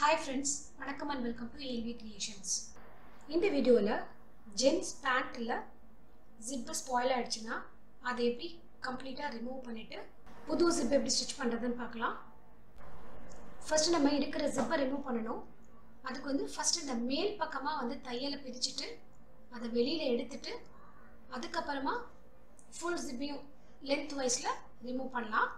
Hi friends, வணக்கம் and welcome to ALV Creations. இந்த வீடியோல ஜென்ஸ் பேண்ட்ல zip ஸ்பாயில் ஆயிடுச்சுன்னா அதை எப்படி கம்ப்ளீட்டா ரிமூவ் பண்ணிட்டு புது zip எப்படி ஸ்டிட்ச் பண்றதுன்னு பார்க்கலாம். ஃபர்ஸ்ட் நம்ம இருக்கிற zip ரிமூவ் பண்ணனும். அதுக்கு ஃபர்ஸ்ட் இந்த மேல் பக்கமா தையலை பிரிச்சிட்டு அதை வெளியில எடுத்துட்டு அதுக்கு அப்புறமா full zip-ஐயும் length wiseல ரிமூவ் பண்ணலாம்.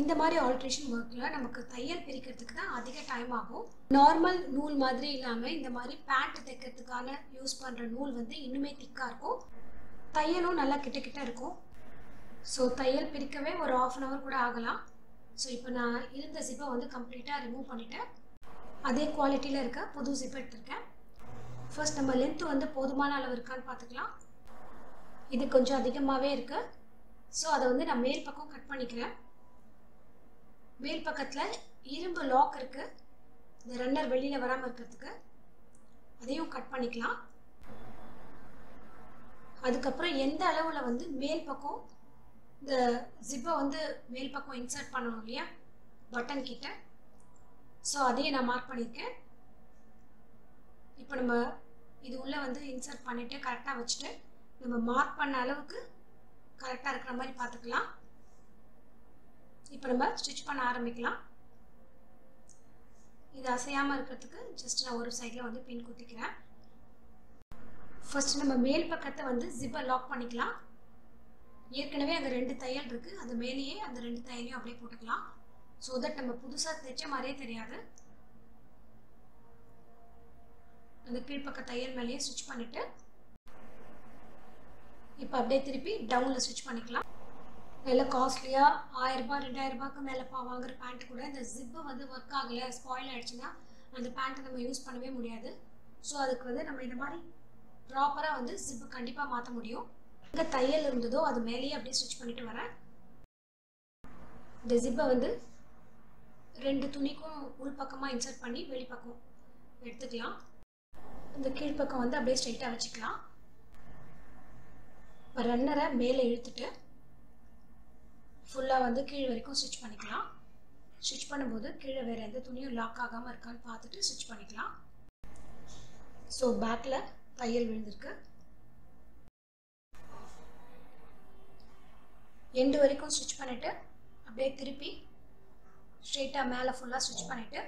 இந்த மாதிரி ஆல்ட்ரேஷன் வர்க்ல நமக்கு தையல் பிரிக்கிறதுக்கு தான் அதிக டைம் ஆகும். நார்மல் நூல் மாதிரி இல்லாம இந்த மாதிரி பேண்ட் தைக்கிறதுக்கான யூஸ் பண்ற நூல் இன்னுமே திக்கா இருக்கும். தையலும் நல்லா கிட்ட இருக்கும். ஸோ தையல் பிரிக்கவே ஒரு 1/2 hour கூட ஆகலாம். ஸோ இப்போ நான் இருந்த ஜிப்பை கம்ப்ளீட்டா ரிமூவ் பண்ணிட்டேன். அதே குவாலிட்டியில இருக்க புது ஜிப் எடுத்திருக்கேன். ஃபர்ஸ்ட் நம்ம லென்த் போதுமான அளவு இருக்கான்னு பார்த்துக்கலாம். இது கொஞ்சம் அதிகமாகவே இருக்கு. ஸோ அதை நான் மேல் பக்கம் கட் பண்ணிக்கிறேன். மேல் பக்கத்துல இரும்பு லாக் இருக்கு. இந்த ரன்னர் வெளியில வராம இருக்கிறதுக்கு அதையும் கட் பண்ணிக்கலாம். அதுக்கப்புறம் எந்த அளவுல மேல் பக்கம் இந்த ஜிப்பை மேல் பக்கம் இன்சர்ட் பண்ணணும் இல்லையா பட்டன் கிட்ட, ஸோ அதையும் நான் மார்க் பண்ணியிருக்கேன். இப்போ நம்ம இது உள்ள இன்சர்ட் பண்ணிட்டு கரெக்டாக வச்சுட்டு நம்ம மார்க் பண்ண அளவுக்கு கரெக்டாக இருக்கிற மாதிரி பார்த்துக்கலாம். இப்போ நம்ம ஸ்டிச் பண்ண ஆரம்பிக்கலாம். இது அசையாமல் இருக்கிறதுக்கு ஜஸ்ட் நான் ஒரு சைடில் பின் குத்திக்கிறேன். ஃபர்ஸ்ட் நம்ம மேல் பக்கத்தை ஜிப்பை லாக் பண்ணிக்கலாம். ஏற்கனவே அங்கே 2 தையல் இருக்குது. அது மேலேயே அந்த 2 தையலையும் அப்படியே போட்டுக்கலாம். ஸோ தட் நம்ம புதுசாக தைச்ச மாதிரியே தெரியாது. அந்த கீழ்ப்பக்க தையல் மேலேயே ஸ்டிச் பண்ணிவிட்டு இப்போ அப்படியே திருப்பி டவுனில் ஸ்டிச் பண்ணிக்கலாம். நல்ல காஸ்ட்லியாக 1000 ரூபாய் 2000 ரூபாய்க்கு மேலே வாங்குற பேண்ட் கூட இந்த ஜிப்பு ஒர்க் ஆகலை ஸ்பாயில் ஆகிடுச்சுன்னா அந்த பேண்ட்டை நம்ம யூஸ் பண்ணவே முடியாது. ஸோ அதுக்கு நம்ம இந்த மாதிரி ப்ராப்பராக ஜிப்பு கண்டிப்பாக மாற்ற முடியும். எங்கே தையல் இருந்ததோ அது மேலேயே அப்படியே ஸ்டிச் பண்ணிட்டு வரேன். இந்த ஜிப்பை 2 துணிக்கும் உள் பக்கமாக இன்சர்ட் பண்ணி வெளிப்பக்கம் எடுத்துக்கலாம். இந்த கீழ்ப்பக்கம் அப்படியே ஸ்ட்ரைட்டாக வச்சுக்கலாம். இப்போ ரன்னரை மேலே இழுத்துட்டு ஃபுல்லாக கீழே வரைக்கும் ஸ்டிச் பண்ணிக்கலாம். ஸ்டிச் பண்ணும்போது கீழே வேறு எந்த துணியும் லாக் ஆகாமல் இருக்கான்னு பார்த்துட்டு ஸ்டிச் பண்ணிக்கலாம். ஸோ பேக்கில் தையல் விழுந்திருக்கு. எண்டு வரைக்கும் ஸ்டிச் பண்ணிவிட்டு அப்படியே திருப்பி ஸ்ட்ரெயிட்டாக மேலே ஃபுல்லாக ஸ்டிச் பண்ணிவிட்டு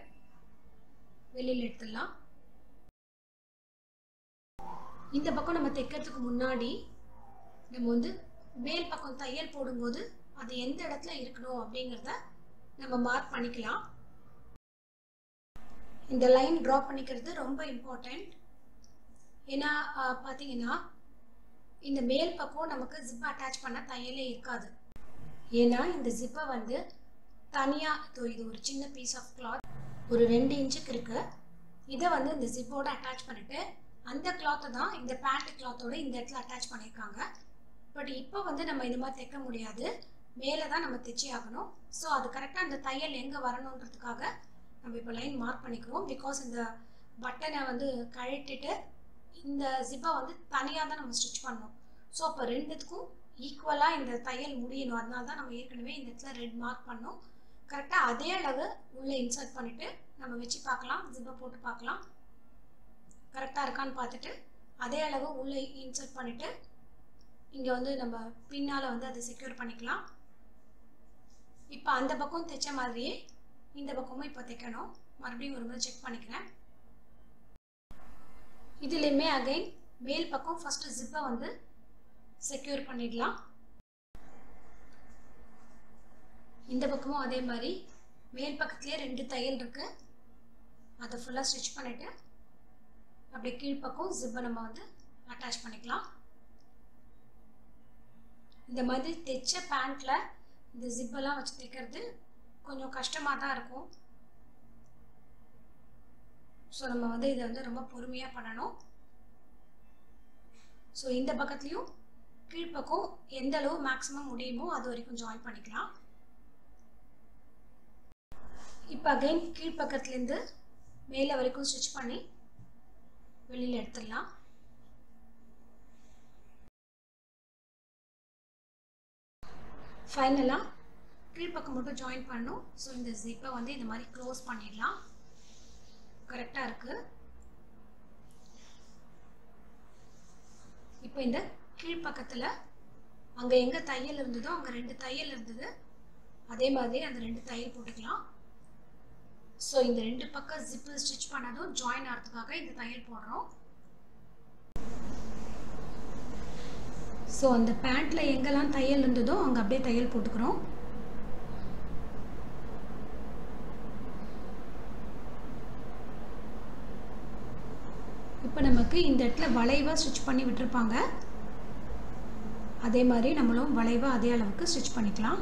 வெளியில் எடுத்துடலாம். இந்த பக்கம் நம்ம தைக்கிறதுக்கு முன்னாடி நம்ம மேல் பக்கம் தையல் போடும்போது அது எந்த இடத்துல இருக்கணும் அப்படிங்கிறத நம்ம மார்க் பண்ணிக்கலாம். இந்த லைன் ட்ரா பண்ணிக்கிறது ரொம்ப இம்பார்ட்டண்ட். ஏன்னா பார்த்தீங்கன்னா இந்த மேல் பக்கம் நமக்கு ஜிப் அட்டாச் பண்ண தையலே இருக்காது. ஏன்னா இந்த ஜிப்பை தனியாக இது ஒரு சின்ன பீஸ் ஆஃப் கிளாத் ஒரு 2 இன்ச்சுக்கு இருக்கு. இதை இந்த ஜிப்போட அட்டாச் பண்ணிட்டு அந்த கிளாத்தை தான் இந்த பேண்ட் கிளாத்தோட இந்த இடத்துல அட்டாச் பண்ணியிருக்காங்க. பட் இப்போ நம்ம இந்த மாதிரி தைக்க முடியாது. மேலே தான் நம்ம தைச்சி ஆகணும். ஸோ அது கரெக்டாக அந்த தையல் எங்கே வரணுன்றதுக்காக நம்ம இப்போ லைன் மார்க் பண்ணிக்கிறோம். பிகாஸ் இந்த பட்டனை கழட்டிட்டு இந்த ஜிப்பை தனியாக தான் நம்ம ஸ்டிச் பண்ணணும். ஸோ அப்போ 2த்துக்கும் ஈக்குவலாக இந்த தையல் முடியணும். அதனால தான் நம்ம ஏற்கனவே இந்த இடத்துல ரெட் மார்க் பண்ணோம். கரெக்டாக அதே அளவு உள்ளே இன்சர்ட் பண்ணிவிட்டு நம்ம வச்சு பார்க்கலாம். ஜிப்பை போட்டு பார்க்கலாம் கரெக்டாக இருக்கான்னு பார்த்துட்டு அதே அளவு உள்ளே இன்சர்ட் பண்ணிவிட்டு இங்கே நம்ம பின்னால் அதை செக்யூர் பண்ணிக்கலாம். இப்போ அந்த பக்கம் தைச்ச மாதிரியே இந்த பக்கமும் இப்போ தைக்கணும். மறுபடியும் ஒரு முறை செக் பண்ணிக்கிறேன். இதுலேயுமே அகைன் மேல் பக்கம் ஃபர்ஸ்ட் ஜிப்பை செக்யூர் பண்ணிடலாம். இந்த பக்கமும் அதே மாதிரி மேல் பக்கத்துலேயே 2 தையல் இருக்கு. அதை ஃபுல்லாக ஸ்டிச் பண்ணிட்டு அப்படியே கீழ்ப்பக்கம் ஜிப்பை நம்ம அட்டாச் பண்ணிக்கலாம். இந்த மாதிரி தைச்ச பேண்ட்ல இந்த ஜிப்பெல்லாம் வச்சு தைக்கிறது கொஞ்சம் கஷ்டமாக தான் இருக்கும். ஸோ நம்ம இதை ரொம்ப பொறுமையாக பண்ணணும். ஸோ இந்த பக்கத்துலையும் கீழ்ப்பக்கம் எந்த அளவு மேக்ஸிமம் முடியுமோ அது வரைக்கும் ஜாயின் பண்ணிக்கலாம். இப்போ அகைன் கீழ்ப்பக்கத்துலேருந்து மேலே வரைக்கும் ஸ்டிச் பண்ணி வெளியில் எடுத்துடலாம். ஃபைனலாக கீழ்ப்பக்கம் மட்டும் ஜாயின் பண்ணணும். ஸோ இந்த ஜிப்பை இந்த மாதிரி க்ளோஸ் பண்ணிடலாம். இப்போ இந்த கீழ் பக்கத்தில் அங்கே எங்கே தையல் இருந்ததோ அங்கே 2 தையல் இருந்தது, அதே மாதிரி அந்த 2 தையல் போட்டுக்கலாம். ஸோ இந்த 2 பக்கம் ஜிப்பு ஸ்டிச் பண்ணதும் ஜாயின் ஆகிறதுக்காக இந்த தையல் போடுறோம். ஸோ அந்த பேண்ட்டில் எங்கெல்லாம் தையல் இருந்ததோ அங்கே அப்படியே தையல் போட்டுக்கிறோம். இப்போ நமக்கு இந்த இடத்துல வளைவாக ஸ்டிச் பண்ணி விட்டுருப்பாங்க, அதே மாதிரி நம்மளும் வளைவாக அதே அளவுக்கு ஸ்டிச் பண்ணிக்கலாம்.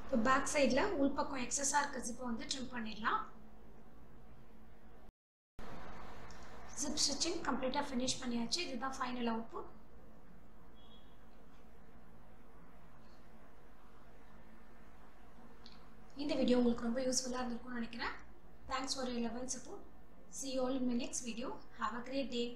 இப்போ பேக் சைடில் உள்பக்கம் எக்ஸஸாக இருக்க ஜிப்பை வந்து ட்ரிம் பண்ணிடலாம். ஜிப் ஸ்டிச்சிங் கம்ப்ளீட்டாக ஃபினிஷ் பண்ணியாச்சு. இதுதான் ஃபைனல் அவுட்புட். இந்த வீடியோ உங்களுக்கு ரொம்ப யூஸ்ஃபுல்லாக இருந்திருக்கும்னு நினைக்கிறேன். Thanks for your love and support. See you all in my next video. Have a great day.